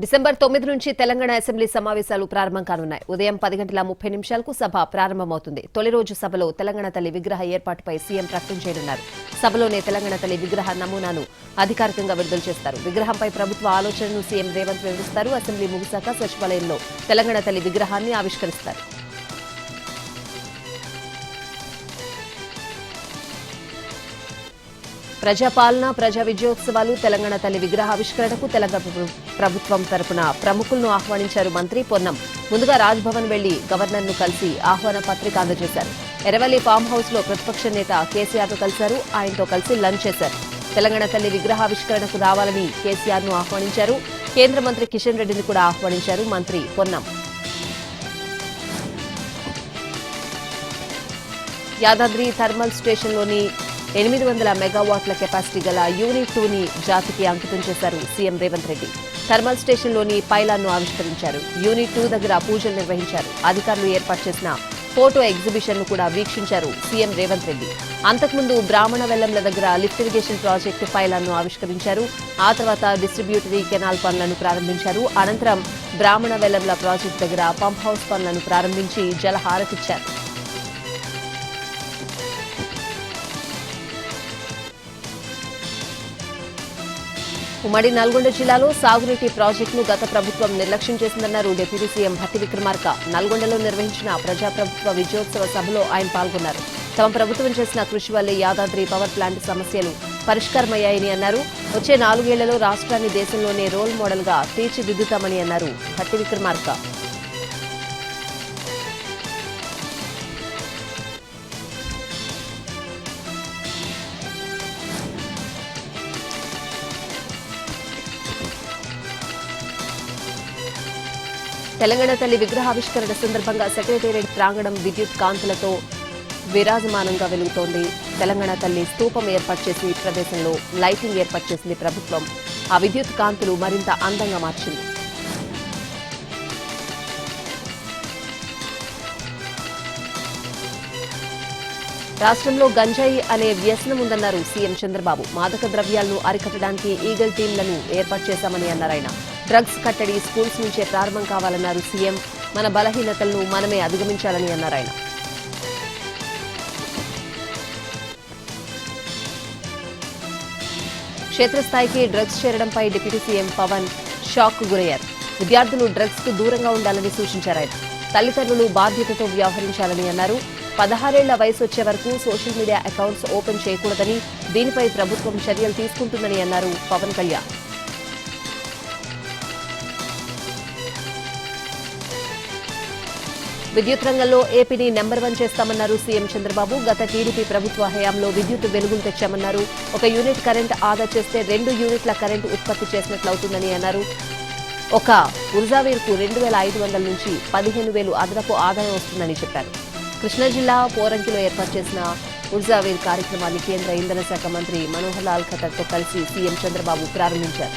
December 9 నుంచి Telangana assembly సమావేశాలు ప్రారంభం కానున్నాయి. ఉదయం 10:30 సభ ప్రారంభమవుతుంది. తొలి రోజు సభలో తెలంగాణ తల్లి విగ్రహ ఏర్పాటుపై సీఎం ప్రకటన చేయనున్నారు. సభలోనే తెలంగాణ తల్లి విగ్రహ నమూనాను అధికారికంగా విడుదల చేస్తారు. విగ్రహంపై ప్రభుత్వ ఆలోచనను సీఎం రేవంత్ వివరిస్తారు. అసెంబ్లీ ముగిశాక సచివాలయంలో తెలంగాణ తల్లి విగ్రహాన్ని ఆవిష్కరిస్తారు. ప్రజాపాలన, ప్రజా విజయోత్సవాలు, తెలంగాణ తల్లి విగ్రహావిష్కరణకు తెలంగాణ ప్రభుత్వం తరపున ప్రముఖులను ఆహ్వానించారు మంత్రి పొన్నం. ముందుగా రాజ్భవన్ వెళ్లి గవర్నర్ను కలిసి ఆహ్వాన పత్రిక అందజేశారు. ఎర్రవల్లి ఫామ్ హౌస్ లో ప్రతిపక్ష నేత కేసీఆర్ ను కలిశారు. ఆయనతో కలిసి లంచ్ చేశారు. తెలంగాణ తల్లి విగ్రహావిష్కరణకు రావాలని కేసీఆర్ ను ఆహ్వానించారు. కేంద్ర మంత్రి కిషన్ రెడ్డిని కూడా ఆహ్వానించారు మంత్రి పొన్నం. యాదాద్రి థర్మల్ స్టేషన్లోని 800 మెగావాట్ల కెపాసిటీ గల యూనిట్ 2ని జాతికి అంకితం చేశారు సీఎం రేవంత్ రెడ్డి. థర్మల్ స్టేషన్లోని పైలాన్ను ఆవిష్కరించారు. యూనిట్ 2 దగ్గర పూజలు నిర్వహించారు. అధికారులు ఏర్పాటు చేసిన ఫోటో ఎగ్జిబిషన్ ను కూడా వీక్షించారు సీఎం రేవంత్ రెడ్డి. అంతకుముందు బ్రాహ్మణ వెల్లంల దగ్గర లిఫ్ట్ ఇరిగేషన్ ప్రాజెక్టు పైలాన్ను ఆవిష్కరించారు. ఆ తర్వాత డిస్ట్రిబ్యూటరీ కెనాల్ పనులను ప్రారంభించారు. అనంతరం బ్రాహ్మణ వెల్లంల ప్రాజెక్టు దగ్గర పంప్ హౌస్ పనులను ప్రారంభించి జలహారతిచ్చారు. ఉమ్మడి నల్గొండ జిల్లాలో సాగునీటి ప్రాజెక్టును గత ప్రభుత్వం నిర్లక్ష్యం చేసిందన్నారు డిప్యూటీ సీఎం భట్టి విక్రమార్క. నల్గొండలో నిర్వహించిన ప్రజాప్రభుత్వ విజయోత్సవ సభలో ఆయన పాల్గొన్నారు. తమ ప్రభుత్వం చేసిన కృషి వల్లే యాదాద్రి పవర్ ప్లాంట్ సమస్యలు పరిష్కారమయ్యాయని అన్నారు. వచ్చే 4 ఏళ్లలో రాష్ట్రాన్ని దేశంలోనే రోల్ మోడల్ గా తీర్చిదిద్దుతామని అన్నారు భట్టి విక్రమార్క. తెలంగాణ తల్లి విగ్రహావిష్కరణ సందర్భంగా సెక్రటేరియట్ ప్రాంగణం విద్యుత్ కాంతులతో విరాజమానంగా వెలుగుతోంది. తెలంగాణ తల్లి స్తూపం ఏర్పాటు చేసి ప్రదేశంలో లైటింగ్ ఏర్పాటు చేసింది ప్రభుత్వం. ఆ విద్యుత్ కాంతులు మరింత అందంగా మార్చింది. రాష్ట్రంలో గంజాయి అనే వ్యసనం ఉందన్నారు సీఎం చంద్రబాబు. మాదక ద్రవ్యాలను అరికట్టడానికి ఈగల్ టీంలను ఏర్పాటు చేశామని అన్నారు ఆయన. డ్రగ్స్ కట్టడి స్కూల్స్ నుంచే ప్రారంభం కావాలన్నారు సీఎం. మన బలహీనతలను మనమే అధిగమించాలని అన్నారు ఆయన. క్షేత్రస్థాయికి డ్రగ్స్ చేరడంపై డిప్యూటీ సీఎం పవన్ షాక్ గురయ్యారు. విద్యార్థులు డ్రగ్స్ కు దూరంగా ఉండాలని సూచించారు ఆయన. తల్లిదండ్రులు బాధ్యతతో వ్యవహరించాలని అన్నారు. 16 ఏళ్ల వయసు వచ్చే వరకు సోషల్ మీడియా అకౌంట్స్ ఓపెన్ చేయకూడదని, దీనిపై ప్రభుత్వం చర్యలు తీసుకుంటుందని అన్నారు పవన్ కళ్యాణ్. విద్యుత్ రంగంలో ఏపీని నెంబర్ 1 చేస్తామన్నారు సీఎం చంద్రబాబు. గత టీడీపీ ప్రభుత్వ హయాంలో విద్యుత్ వెలుగులు తెచ్చామన్నారు. 1 యూనిట్ కరెంట్ ఆదా చేస్తే 2 యూనిట్ల కరెంటు ఉత్పత్తి చేసినట్లవుతుందని అన్నారు. ఒక ఉర్జావీర్కు 2500 నుంచి 15,000 అదనపు ఆదాయం వస్తుందని చెప్పారు. కృష్ణా జిల్లా పోరంకిలో ఏర్పాటు చేసిన ఉర్జావీర్ కార్యక్రమాన్ని కేంద్ర ఇంధన శాఖ మంత్రి మనోహర్ లాల్ ఖట్టర్తో కలిసి సీఎం చంద్రబాబు ప్రారంభించారు.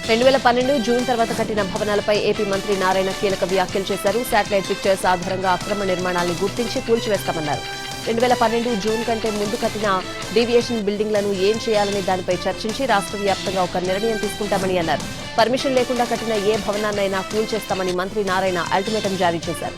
2012 జూన్ తర్వాత కట్టిన భవనాలపై ఏపీ మంత్రి నారాయణ కీలక వ్యాఖ్యలు చేశారు. శాటిలైట్ పిక్చర్స్ ఆధారంగా అక్రమ నిర్మాణాలను గుర్తించి కూల్చివేస్తామన్నారు. 2012 జూన్ కంటే ముందు కట్టిన డీవియేషన్ బిల్డింగ్లను ఏం చేయాలనే దానిపై చర్చించి రాష్ట్ర వ్యాప్తంగా ఒక నిర్ణయం తీసుకుంటామని అన్నారు. పర్మిషన్ లేకుండా కట్టిన ఏ భవనాన్నైనా కూల్చేస్తామని మంత్రి నారాయణ అల్టిమేటం జారీ చేశారు.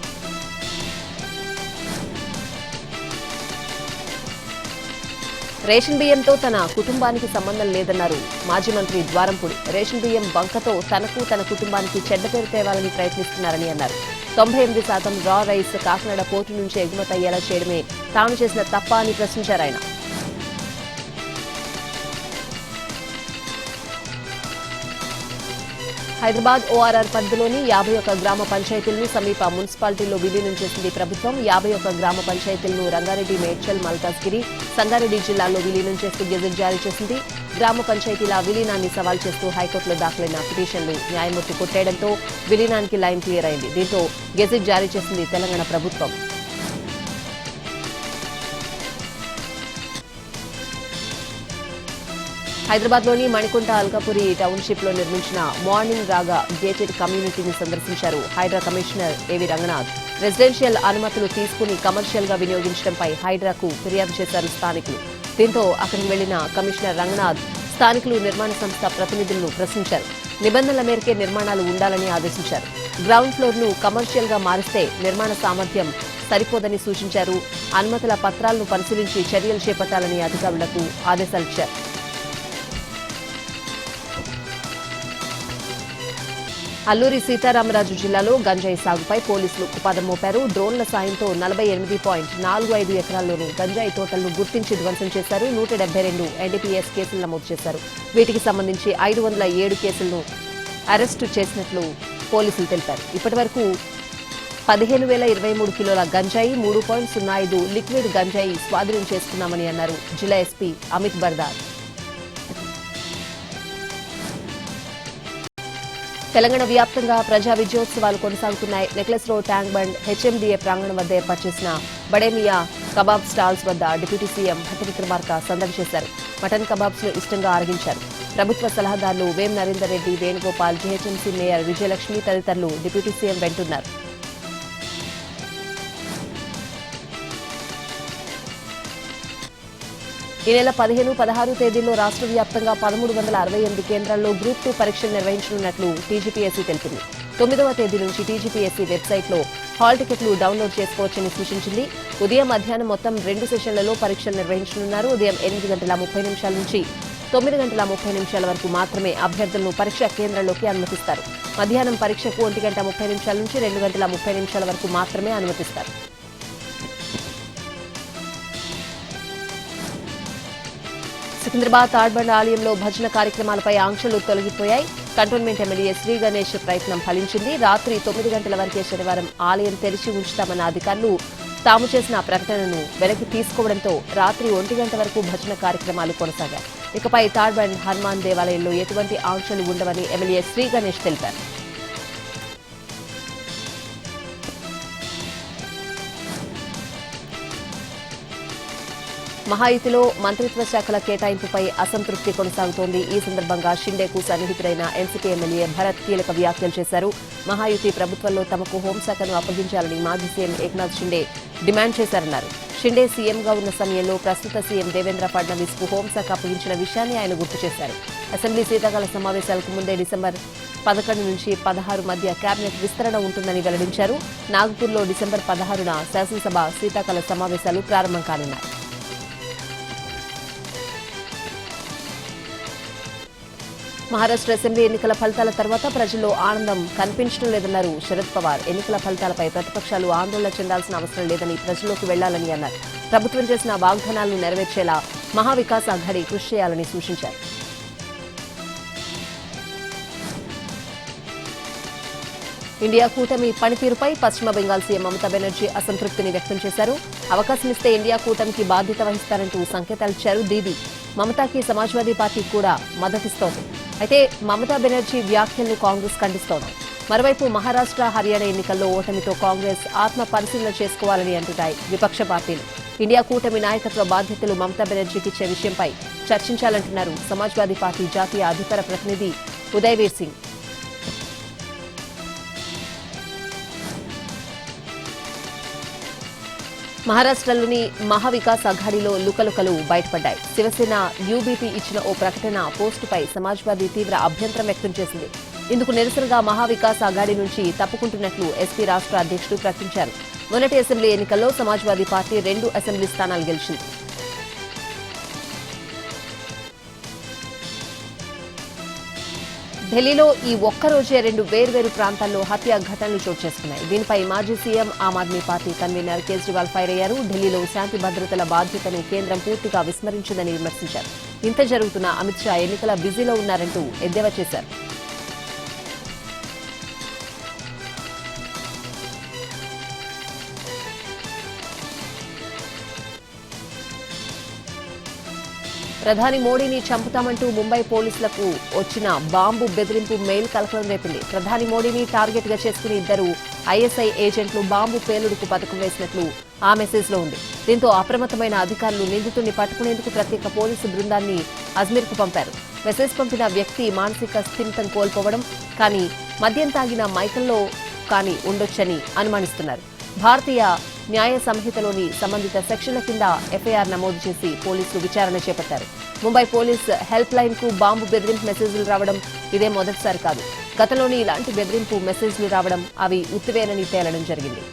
రేషన్ బియ్యంతో తన కుటుంబానికి సంబంధం లేదన్నారు మాజీ మంత్రి ద్వారంపూడి. రేషన్ బియ్యం బంకతో తనకు తన కుటుంబానికి చెడ్డ పేరు తేవాలని ప్రయత్నిస్తున్నారని అన్నారు. 98% రా రైస్ కాకినాడ పోర్టు నుంచి ఎగుమతి అయ్యేలా చేయడమే తాను చేసిన తప్ప అని ప్రశ్నించారు ఆయన. హైదరాబాద్ ఓఆర్ఆర్ పరిధిలోని 51 గ్రామ పంచాయతీలను సమీప మున్సిపాలిటీల్లో విలీనం చేసింది ప్రభుత్వం. 51 గ్రామ పంచాయతీలను రంగారెడ్డి, మేడ్చల్, మల్కాజ్గిరి, సంగారెడ్డి జిల్లాల్లో విలీనం చేస్తూ గెజెట్ జారీ చేసింది. గ్రామ పంచాయతీల విలీనాన్ని సవాల్ చేస్తూ హైకోర్టులో దాఖలైన పిటిషన్లు న్యాయమూర్తి కొట్టేయడంతో విలీనానికి లైన్ క్లియర్ అయింది. దీంతో గెజెట్ జారీ చేసింది తెలంగాణ ప్రభుత్వం. హైదరాబాద్లోని మణికుంట అల్కాపురి టౌన్షిప్ లో నిర్మించిన మార్నింగ్ రాగా గేటెడ్ కమ్యూనిటీని సందర్శించారు హైడ్రా కమిషనర్ ఏవి రంగనాథ్. రెసిడెన్షియల్ అనుమతులు తీసుకుని కమర్షియల్ గా వినియోగించడంపై హైడ్రాకు ఫిర్యాదు చేశారు స్థానికులు. దీంతో అక్కడికి వెళ్లిన కమిషనర్ రంగనాథ్ స్థానికులు నిర్మాణ సంస్థ ప్రతినిధులను ప్రశ్నించారు. నిబంధనల మేరకే నిర్మాణాలు ఉండాలని ఆదేశించారు. గ్రౌండ్ ఫ్లోర్ను కమర్షియల్ గా మారిస్తే నిర్మాణ సామర్థ్యం సరిపోదని సూచించారు. అనుమతుల పత్రాలను పరిశీలించి చర్యలు చేపట్టాలని అధికారులకు ఆదేశాలిచ్చారు. అల్లూరి సీతారామరాజు జిల్లాలో గంజాయి సాగుపై పోలీసులు కుపాదం మోపారు. డ్రోన్ల సాయంతో 48.45 ఎకరాల్లోని గంజాయి తోటలను గుర్తించి ధ్వంసం చేశారు. 172 ఎన్డీపీఎస్ కేసులు నమోదు చేశారు. వీటికి సంబంధించి 507 కేసులను అరెస్టు చేసినట్లు పోలీసులు తెలిపారు. ఇప్పటివరకు 15,023 కిలోల గంజాయి, 3.05 లిక్విడ్ గంజాయి స్వాధీనం చేసుకున్నామని అన్నారు జిల్లా ఎస్పీ అమిత్ బర్దార్. తెలంగాణ వ్యాప్తంగా ప్రజా విజయోత్సవాలు కొనసాగుతున్నాయి. Necklace road, tank bund, HMDA ప్రాంగణం వద్ద ఏర్పాటు చేసిన బడేమియా కబాబ్ స్టాల్స్ వద్ద డిప్యూటీ సీఎం భట్టి విక్రమార్క సందడి చేశారు. మటన్ కబాబ్స్ ను ఇష్టంగా ఆరగించారు. ప్రభుత్వ సలహాదారులు వేం నరేందర్ రెడ్డి, వేణుగోపాల్, జీహెచ్ఎంసీ మేయర్ విజయలక్ష్మి తదితరులు డిప్యూటీ సీఎం వెంటున్నారు. ఈ నెల 15, 16 తేదీల్లో రాష్ట్ర వ్యాప్తంగా 1368 కేంద్రాల్లో గ్రూప్ 2 పరీక్షలు నిర్వహించనున్నట్లు టీజీపీఎస్సీ తెలిపింది. 9వ తేదీ నుంచి టీజీపీఎస్సీ వెబ్సైట్లో హాల్ టికెట్లు డౌన్లోడ్ చేసుకోవచ్చని సూచించింది. ఉదయం, మధ్యాహ్నం మొత్తం 2 సెషన్లలో పరీక్షలు నిర్వహించనున్నారు. ఉదయం 8:30 నుంచి 9:30 వరకు మాత్రమే అభ్యర్థులను పరీక్షా కేంద్రంలోకి అనుమతిస్తారు. మధ్యాహ్నం పరీక్షకు 1:30 నుంచి 2:30 వరకు మాత్రమే అనుమతిస్తారు. సికింద్రాబాద్ తాడ్బండ్ ఆలయంలో భజన కార్యక్రమాలపై ఆంక్షలు తొలగిపోయాయి. కంటోన్మెంట్ ఎమ్మెల్యే శ్రీ గణేష్ ప్రయత్నం ఫలించింది. రాత్రి 9 గంటల వరకే శనివారం ఆలయం తెరిచి ఉంచుతామన్న అధికారులు తాము చేసిన ప్రకటనను వెనక్కి తీసుకోవడంతో రాత్రి 1 గంట వరకు భజన కార్యక్రమాలు కొనసాగాయి. ఇకపై తాడ్బండ్ హనుమాన్ దేవాలయంలో ఎటువంటి ఆంక్షలు ఉండవని ఎమ్మెల్యే శ్రీ గణేష్ తెలిపారు. మహాయుతిలో మంత్రిత్వ శాఖల కేటాయింపుపై అసంతృప్తి కొనసాగుతోంది. ఈ సందర్భంగా షిండేకు సన్నిహితుడైన ఎన్సీపీ ఎమ్మెల్యే భరత్ కీలక వ్యాఖ్యలు చేశారు. మహాయుతి ప్రభుత్వంలో తమకు హోంశాఖను అప్పగించాలని మాజీ సీఎం ఏక్నాథ్ షిండే డిమాండ్ చేశారన్నారు. షిండే సీఎంగా ఉన్న సమయంలో ప్రస్తుత సీఎం దేవేంద్ర ఫడ్నవీస్ కు హోంశాఖ అప్పగించిన విషయాన్ని ఆయన గుర్తు చేశారు. అసెంబ్లీ శీతాకాల సమావేశాలకు ముందే డిసెంబర్ 11 నుంచి 16 మధ్య కేబినెట్ విస్తరణ ఉంటుందని వెల్లడించారు. నాగ్పూర్లో డిసెంబర్ 16న శాసనసభ శీతాకాల సమావేశాలు ప్రారంభం కానున్నాయి. మహారాష్ట్ర అసెంబ్లీ ఎన్నికల ఫలితాల తర్వాత ప్రజల్లో ఆనందం కనిపించడం లేదన్నారు శరద్ పవార్. ఎన్నికల ఫలితాలపై ప్రతిపక్షాలు ఆందోళన చెందాల్సిన అవసరం లేదని ప్రజల్లోకి వెళ్లాలని అన్నారు. ప్రభుత్వం చేసిన వాగ్దానాలను నెరవేర్చేలా మహావికాస్ అఘాడీ కృషి చేయాలని సూచించారు. ఇండియా కూటమి పనితీరుపై పశ్చిమ బెంగాల్ సీఎం మమతా బెనర్జీ అసంతృప్తిని వ్యక్తం చేశారు. అవకాశమిస్తే ఇండియా కూటమికి బాధ్యత వహిస్తారంటూ సంకేతాలిచ్చారు దీదీ. మమతాకి సమాజ్వాదీ పార్టీ కూడా మద్దతిస్తోంది. అయితే మమతా బెనర్జీ వ్యాఖ్యలను కాంగ్రెస్ ఖండిస్తోంది. మరోవైపు మహారాష్ట్ర, హర్యానా ఎన్నికల్లో ఓటమితో కాంగ్రెస్ ఆత్మ పరిశీలన చేసుకోవాలని అంటున్నాయి విపక్ష పార్టీలు. ఇండియా కూటమి నాయకత్వ బాధ్యతలు మమతా బెనర్జీకి ఇచ్చే విషయంపై చర్చించాలంటున్నారు సమాజ్వాదీ పార్టీ జాతీయ అధికార ప్రతినిధి ఉదయవీర్ సింగ్. మహారాష్ట్రలోని మహావికాస్ అఘాడీలో లుకలుకలు బయటపడ్డాయి. శివసేన యూబీపీ ఇచ్చిన ఓ ప్రకటన పోస్టుపై సమాజ్వాదీ తీవ్ర అభ్యంతరం వ్యక్తం చేసింది. ఇందుకు నిరసనగా మహావికాస్ అఘాడీ నుంచి తప్పుకుంటున్నట్లు ఎస్పీ రాష్ట్ర అధ్యక్షుడు ప్రకటించారు. మొన్నటి అసెంబ్లీ ఎన్నికల్లో సమాజ్వాదీ పార్టీ 2 అసెంబ్లీ స్థానాలు గెలిచింది. ఢిల్లీలో ఈ ఒక్కరోజే 2 వేర్వేరు ప్రాంతాల్లో హత్య ఘటనలు చోటు చేసుకున్నాయి. దీనిపై మాజీ CM Aam Aadmi Party convener Kejriwal fire అయ్యారు. ఢిల్లీలో శాంతి భద్రతల బాధ్యతను కేంద్రం పూర్తిగా విస్మరించిందని విమర్శించారు. ఇంత జరుగుతున్న అమిత్ షా ఎన్నికల బిజీలో ఉన్నారంటూ ఎద్దేవా చేశారు. ప్రధాని మోడీని చంపుతామంటూ ముంబై పోలీసులకు వచ్చిన బాంబు బెదిరింపు మెయిల్ కలకలం రేపింది. ప్రధాని మోడీని టార్గెట్ గా చేసుకుని 2 ఐఎస్ఐ ఏజెంట్లు బాంబు పేలుడుకు పథకం వేసినట్లు ఆ మెసేజ్ లో ఉంది. దీంతో అప్రమత్తమైన అధికారులు నిందితుడిని పట్టుకునేందుకు ప్రత్యేక పోలీసు బృందాన్ని అజ్మీర్ కు పంపారు. మెసేజ్ పంపిన వ్యక్తి మానసిక స్థిమితం కోల్పోవడం కానీ మద్యం తాగిన మైకంలో కానీ ఉండొచ్చని అనుమానిస్తున్నారు. భారతీయ న్యాయ సంహితలోని సంబంధిత సెక్షన్ల కింద ఎఫ్ఐఆర్ నమోదు చేసి పోలీసులు విచారణ చేపట్టారు. ముంబై పోలీస్ హెల్ప్ లైన్ కు బాంబు బెదిరింపు మెసేజ్లు రావడం ఇదే మొదటిసారి కాదు. గతంలోని ఇలాంటి బెదిరింపు మెసేజ్లు రావడం అవి ఉత్తివేనని తేలడం జరిగింది.